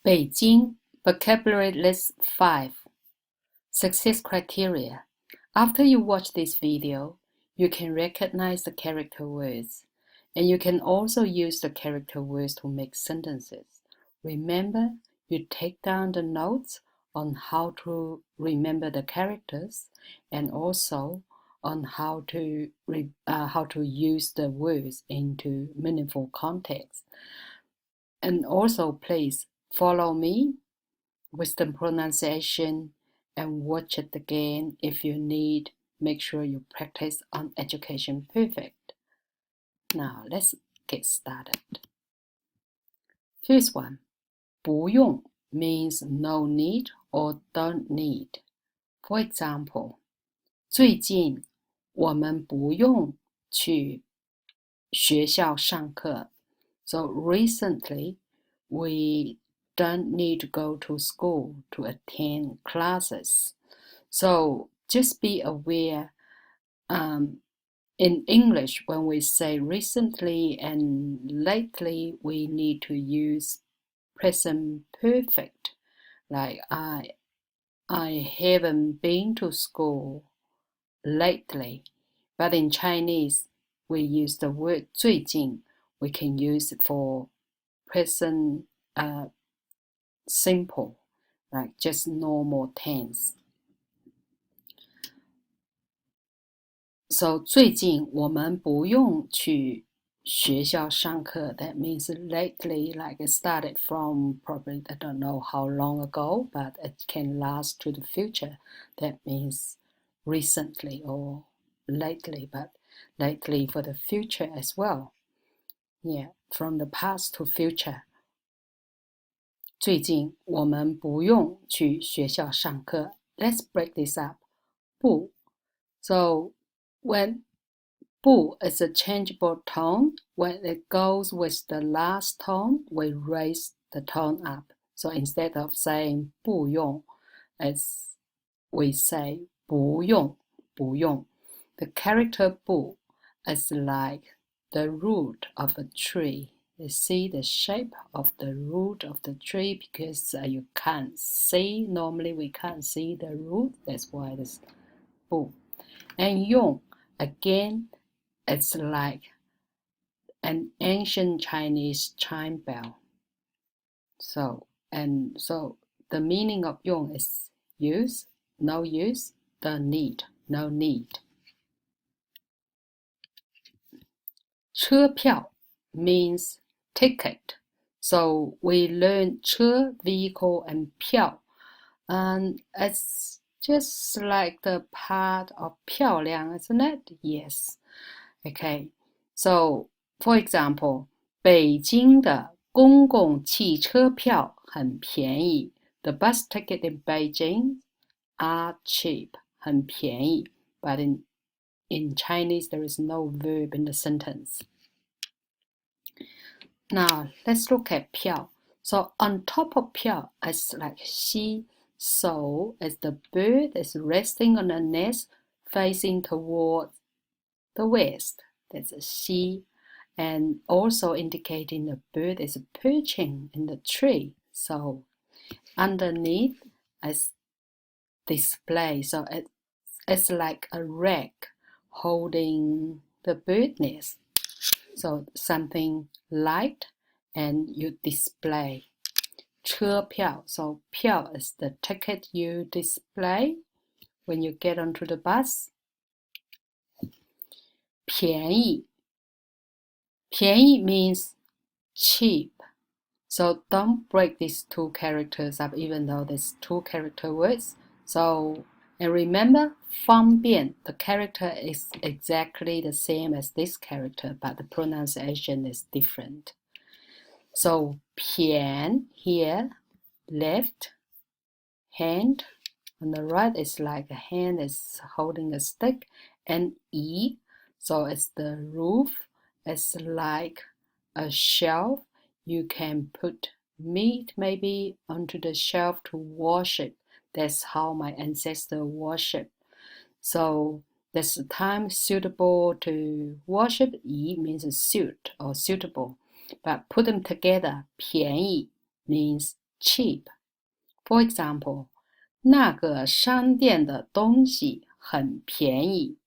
北京Vocabulary List 5 Success Criteria. After you watch this video, you can recognize the character words, and you can also use the character words to make sentences. Remember, you take down the notes on how to remember the characters and also on how to use the words into meaningful context. And also, please follow me with the pronunciation and watch it again if you need. Make sure you practice on Education Perfect. Now let's get started. First one, 不用 means no need or don't need. For example, 最近我们不用去学校上课. So recently, we don't need to go to school to attend classes. So just be aware, in English, when we say recently and lately, we need to use present perfect. Like I haven't been to school lately. But in Chinese, we use the word 最近. We can use it for present simple, like just normal tense. So 最近我们不用去学校上课. That means lately, like it started from probably, I don't know how long ago, but it can last to the future. That means recently or lately, but lately for the future as well. Yeah, from the past to future. 最近我们不用去学校上课. Let's break this up. 不. So when 不 is a changeable tone, when it goes with the last tone, we raise the tone up. So instead of saying 不用, as we say 不用, 不用. The character 不 is like the root of a tree. You see the shape of the root of the tree because you can't see. Normally we can't see the root. That's why it's 不. And 用, again, it's like an ancient Chinese chime bell. So the meaning of 用 is use, no use, the need, no need. 车票 means ticket. So we learn 车 vehicle and 票, and it's just like the part of 漂亮, isn't it? Yes. Okay. So for example, 北京的公共汽车票很便宜. The bus ticket in Beijing are cheap. 很便宜. But in Chinese, there is no verb in the sentence. Now, let's look at 票. So on top of 票, it's like 西. So as the bird is resting on a nest facing towards the west, that's a 西. And also indicating the bird is perching in the tree. So underneath is display. So it's like a rack holding the bird nest. So something light and you display. 车票. So 票 is the ticket you display when you get onto the bus. 便宜. 便宜 means cheap. So don't break these two characters up even though there's two character words. So, and remember, 方便, the character is exactly the same as this character, but the pronunciation is different. So, 便 here, left hand, on the right is like a hand is holding a stick, and 宜, so it's the roof, it's like a shelf. You can put meat maybe onto the shelf to wash it. That's how my ancestors worship. So there's a time suitable to worship. 宜 means suit or suitable. But put them together. 便宜 means cheap. For example, 那个商店的东西很便宜。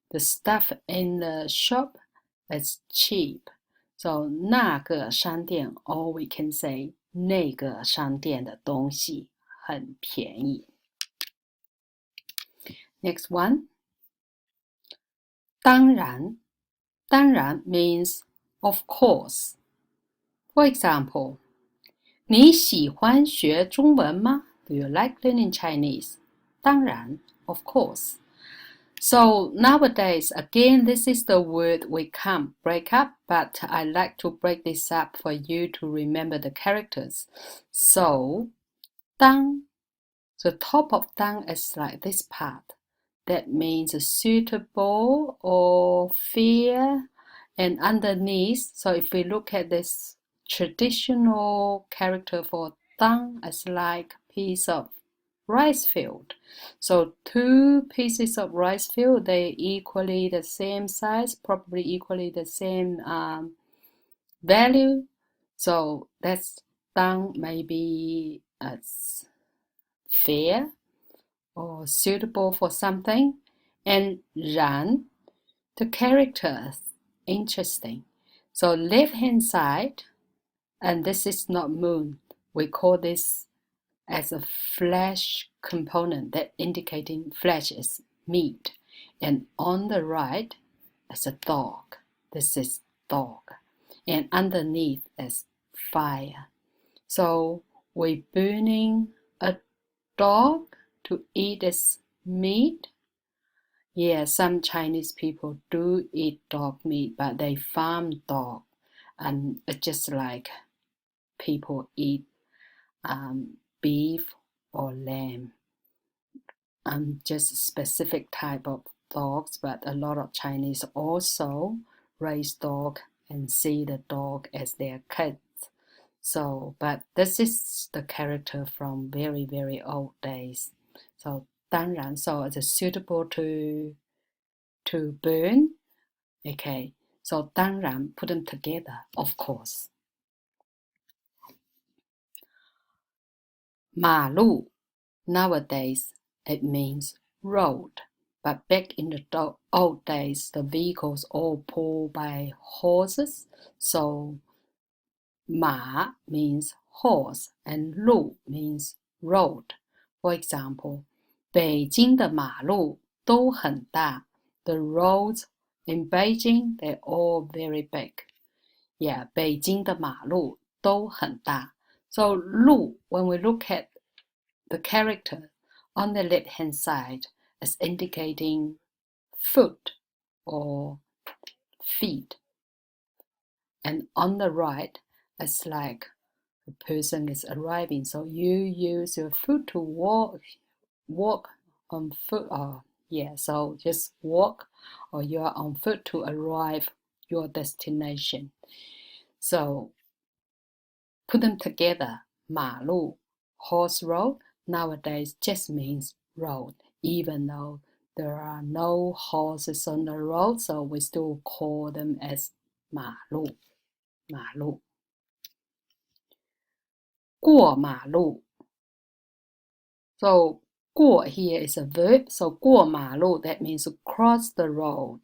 The stuff in the shop is cheap. So 那个商店 or we can say 那个商店的东西很便宜。Next one. 当然，当然 means of course. For example, 你喜欢学中文吗？ Do you like learning Chinese? 当然 of course. So nowadays, again, this is the word we can't break up, but I like to break this up for you to remember the characters. So, 当, the top of 当 is like this part. That means suitable or fair. And underneath, so if we look at this traditional character for 当, it's like piece of rice field. So 2 pieces of rice field, they equally the same size, probably equally the same value. So that's 当 maybe it's fair or suitable for something. And 然, the character is interesting. So left hand side, and this is not moon. We call this as a flesh component, that indicating flesh is meat. And on the right is a dog. This is dog. And underneath is fire. So we're burning a dog to eat its meat. Yeah, some Chinese people do eat dog meat, but they farm dog. And it's just like people eat beef or lamb. Just specific type of dogs, but a lot of Chinese also raise dog and see the dog as their kids. So, but this is the character from very, very old days. So, 当然, so it's suitable to burn. Okay, so 当然 put them together, of course. 马路 nowadays it means road, but back in the old days the vehicles all pulled by horses. So 马 means horse and 路 means road. For example, 北京的马路都很大. The roads in Beijing, they're all very big. Yeah, 北京的马路都很大. So 路, when we look at the character on the left hand side, is indicating foot or feet. And on the right, it's like the person is arriving. So you use your foot to walk on foot. So just walk, or you are on foot to arrive your destination. So put them together. 马路, horse road, nowadays just means road, even though there are no horses on the road, so we still call them as 马路. 马路. 过马路. So 过 here is a verb, so 过马路 that means to cross the road.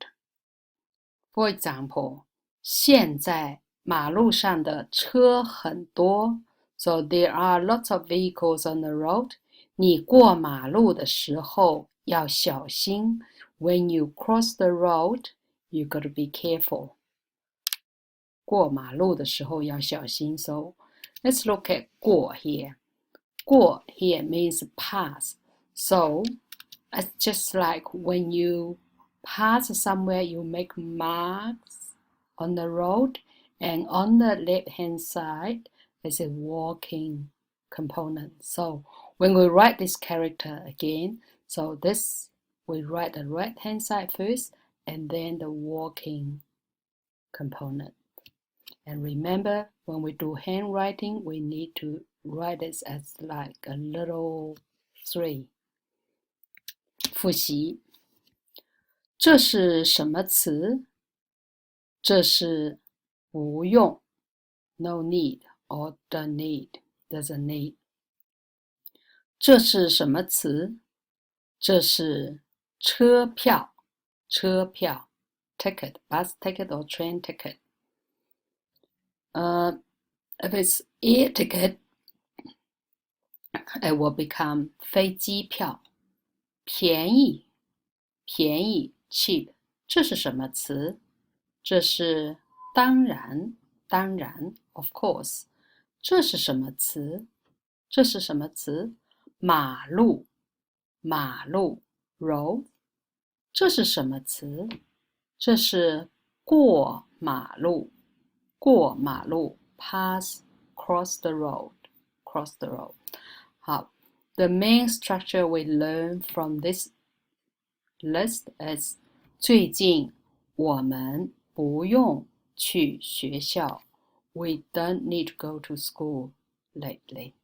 For example, 现在马路上的车很多. So there are lots of vehicles on the road. 你过马路的时候要小心. When you cross the road, you got to be careful. 过马路的时候要小心. So let's look at 过 here. 过 here means pass. So it's just like when you pass somewhere, you make marks on the road, and on the left hand side is a walking component. So when we write this character again, so this we write the right hand side first and then the walking component. And remember, when we do handwriting, we need to write it as like a little 3. 复习，这是什么词？这是不用 no need or don't need, doesn't need. 这是什么词？这是车票，车票 ticket, bus ticket or train ticket. If it's air ticket, it will become 飞机票，便宜，便宜 cheap. 这是什么词？这是当然，当然 of course. 这是什么词？这是什么词？马路，马路 road. 这是什么词？这是过马路，过马路 pass, cross the road, cross the road. 好 The main structure we learn from this list is 最近我们不用去学校 We don't need to go to school lately.